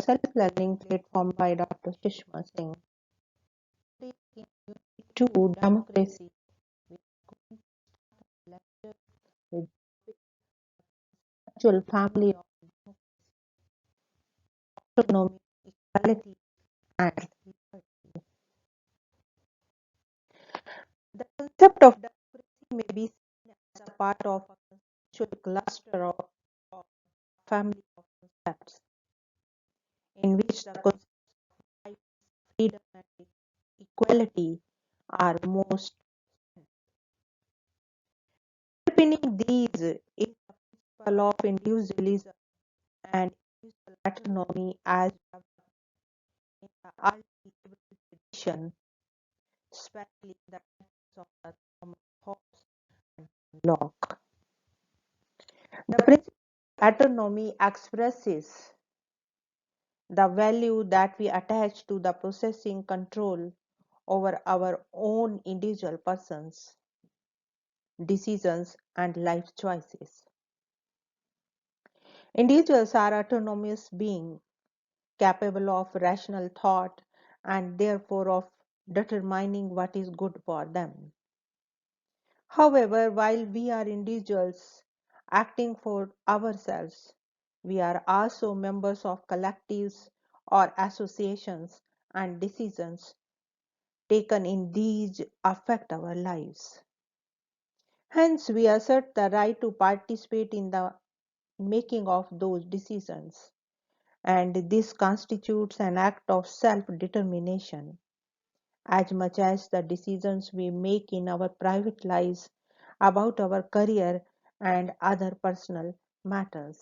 self-learning platform by Dr. Sushma SIngh. Today in Unit 2, Democracy, we are going to start a lecture with the actual family of autonomy, equality, and liberty. The concept of democracy may be seen as a part of a conceptual cluster of family of concepts in which the concepts of rights, freedom, and equality are most. Underpinning these is the principle of individualism and individual autonomy as developed in the early liberal tradition, especially in the writings of the Thomas Hobbes and Locke. The principle of autonomy expresses the value that we attach to the possessing control over our own individual persons, decisions, and life choices. Individuals are autonomous beings capable of rational thought and therefore of determining what is good for them. However, while we are individuals acting for ourselves, we are also members of collectives or associations, and decisions taken in these affect our lives. Hence, we assert the right to participate in the making of those decisions, and this constitutes an act of self-determination as much as the decisions we make in our private lives about our career and other personal matters.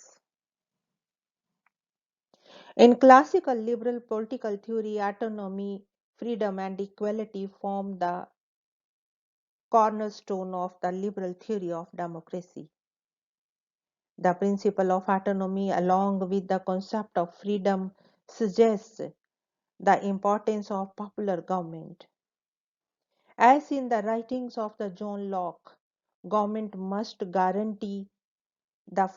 In classical liberal political theory, autonomy, freedom, and equality form the cornerstone of the liberal theory of democracy. The principle of autonomy, along with the concept of freedom, suggests the importance of popular government. As in the writings of the John Locke, government must guarantee the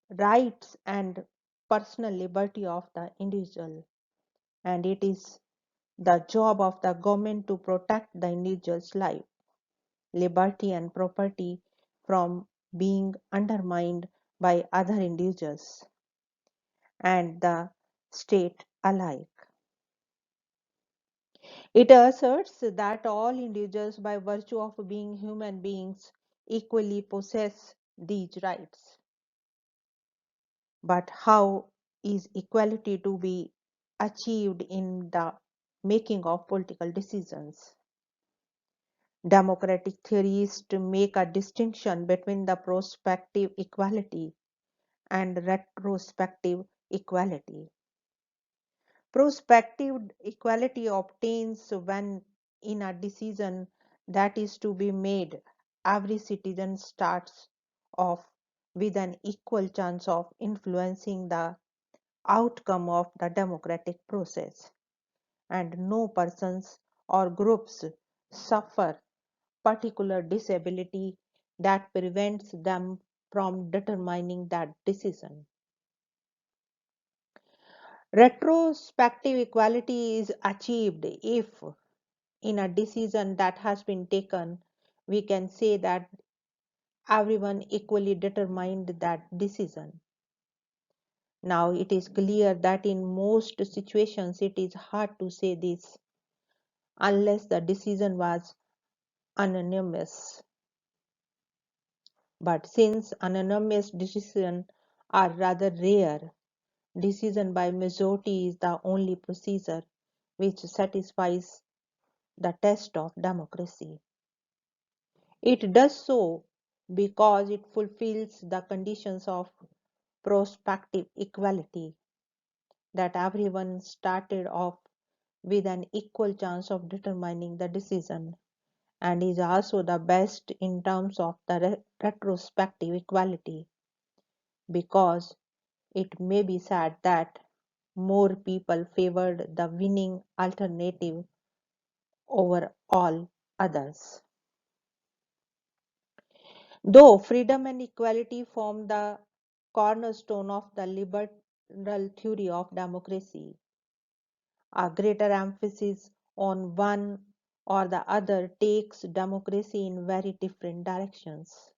rights and personal liberty of the individual, and it is the job of the government to protect the individual's life, liberty, and property from being undermined by other individuals and the state alike. It asserts that all individuals, by virtue of being human beings, equally possess these rights. But how is equality to be achieved in the making of political decisions? Democratic theorists make a distinction between the prospective equality and retrospective equality. Prospective equality obtains when, in a decision that is to be made, every citizen starts off with an equal chance of influencing the outcome of the democratic process, and no persons or groups suffer particular disability that prevents them from determining that decision. Retrospective equality is achieved if, in a decision that has been taken, we can say that everyone equally determined that decision. Now, it is clear that in most situations it is hard to say this unless the decision was unanimous. But since unanimous decisions are rather rare, decision by majority is the only procedure which satisfies the test of democracy. It does so because it fulfills the conditions of prospective equality, that everyone started off with an equal chance of determining the decision, and is also the best in terms of the retrospective equality, because it may be said that more people favored the winning alternative over all others. Though freedom and equality form the cornerstone of the liberal theory of democracy. A greater emphasis on one or the other takes democracy in very different directions.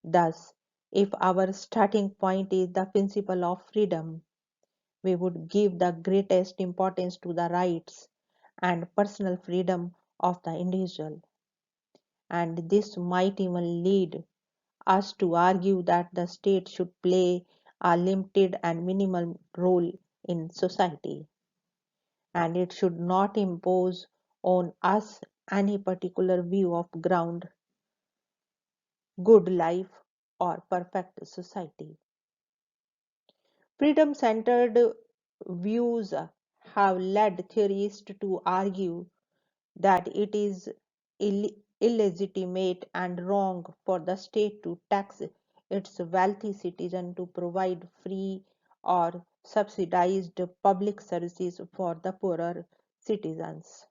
Thus, if our starting point is the principle of freedom, we would give the greatest importance to the rights and personal freedom of the individual. And this might even lead us to argue that the state should play a limited and minimal role in society, and it should not impose on us any particular view of ground, good life, or perfect society. Freedom centered views have led theorists to argue that it is illegitimate and wrong for the state to tax its wealthy citizens to provide free or subsidized public services for the poorer citizens.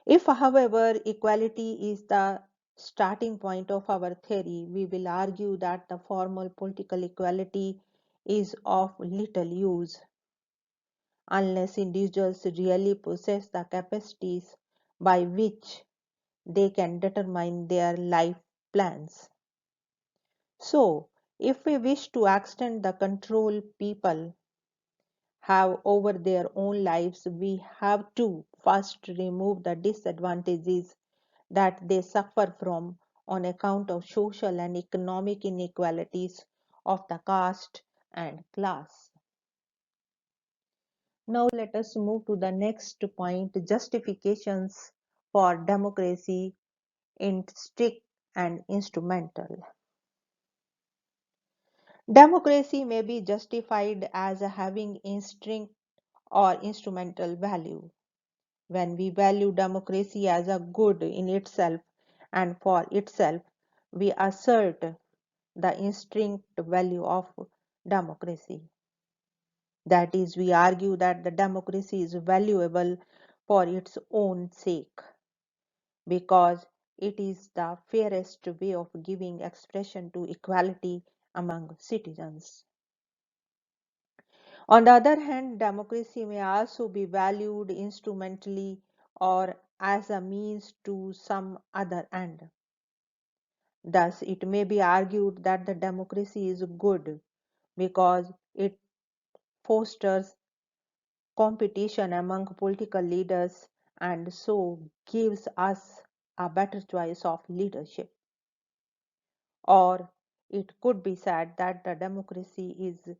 If, however, equality is the starting point of our theory, we will argue that the formal political equality is of little use unless individuals really possess the capacities by which they can determine their life plans. So, if we wish to extend the control people have over their own lives, we have to first remove the disadvantages that they suffer from on account of social and economic inequalities of the caste and class. Now let us move to the next point, justifications for democracy in strict and instrumental. Democracy may be justified as having instinct or instrumental value. When we value democracy as a good in itself and for itself, we assert the instinct value of democracy. That is, we argue that the democracy is valuable for its own sake because it is the fairest way of giving expression to equality among citizens. On the other hand, democracy may also be valued instrumentally or as a means to some other end. Thus, it may be argued that the democracy is good because it fosters competition among political leaders and so gives us a better choice of leadership. Or it could be said that the democracy is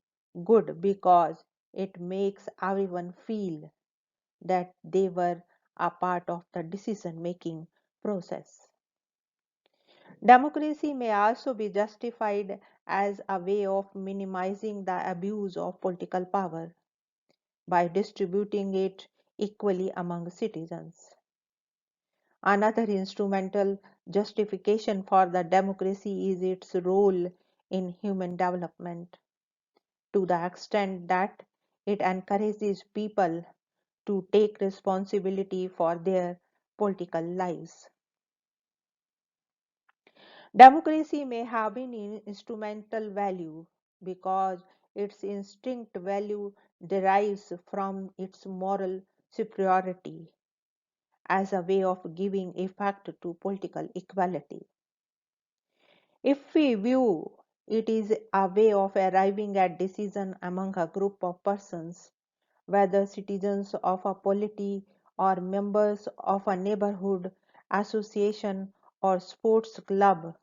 good because it makes everyone feel that they were a part of the decision making process. Democracy may also be justified as a way of minimizing the abuse of political power by distributing it equally among citizens. Another instrumental justification for the democracy is its role in human development, to the extent that it encourages people to take responsibility for their political lives. Democracy may have an instrumental value because its instinct value derives from its moral superiority as a way of giving effect to political equality. If we view it is a way of arriving at decision among a group of persons, whether citizens of a polity or members of a neighborhood association or sports club,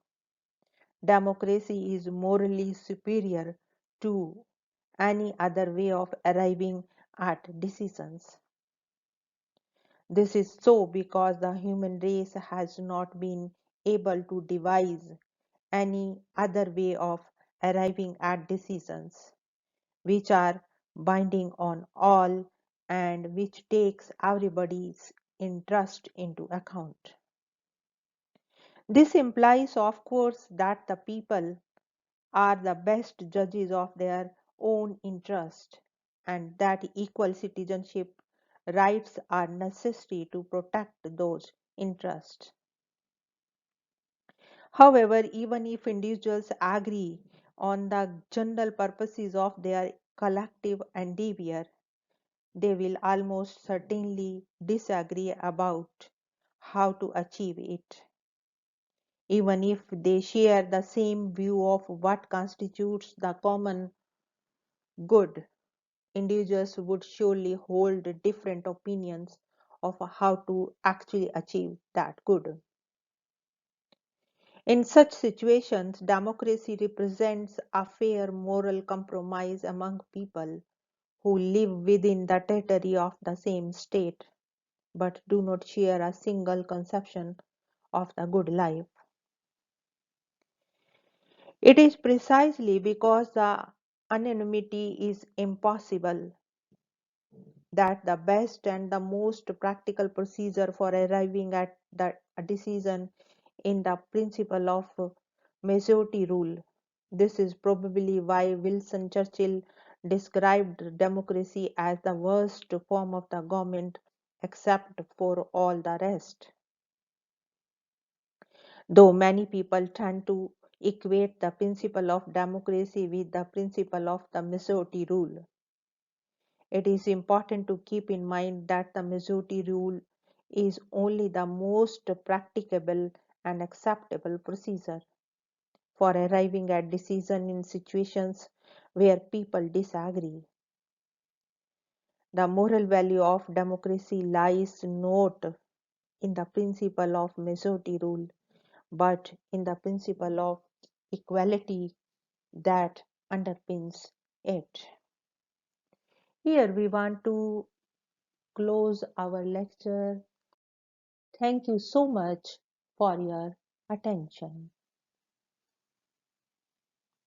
democracy is morally superior to any other way of arriving at decisions. This is so because the human race has not been able to devise any other way of arriving at decisions which are binding on all and which takes everybody's interest into account. This implies, of course, that the people are the best judges of their own interest and that equal citizenship rights are necessary to protect those interests. However, even if individuals agree on the general purposes of their collective endeavor, they will almost certainly disagree about how to achieve it. Even if they share the same view of what constitutes the common good, individuals would surely hold different opinions of how to actually achieve that good. In such situations, democracy represents a fair moral compromise among people who live within the territory of the same state but do not share a single conception of the good life. It is precisely because the anonymity is impossible that the best and the most practical procedure for arriving at a decision in the principle of majority rule. This is probably why Wilson Churchill described democracy as the worst form of the government except for all the rest. Though many people tend to equate the principle of democracy with the principle of the majority rule, it is important to keep in mind that the majority rule is only the most practicable and acceptable procedure for arriving at decision in situations where people disagree. The moral value of democracy lies not in the principle of majority rule, but in the principle of equality that underpins it. Here we want to close our lecture. Thank you so much for your attention.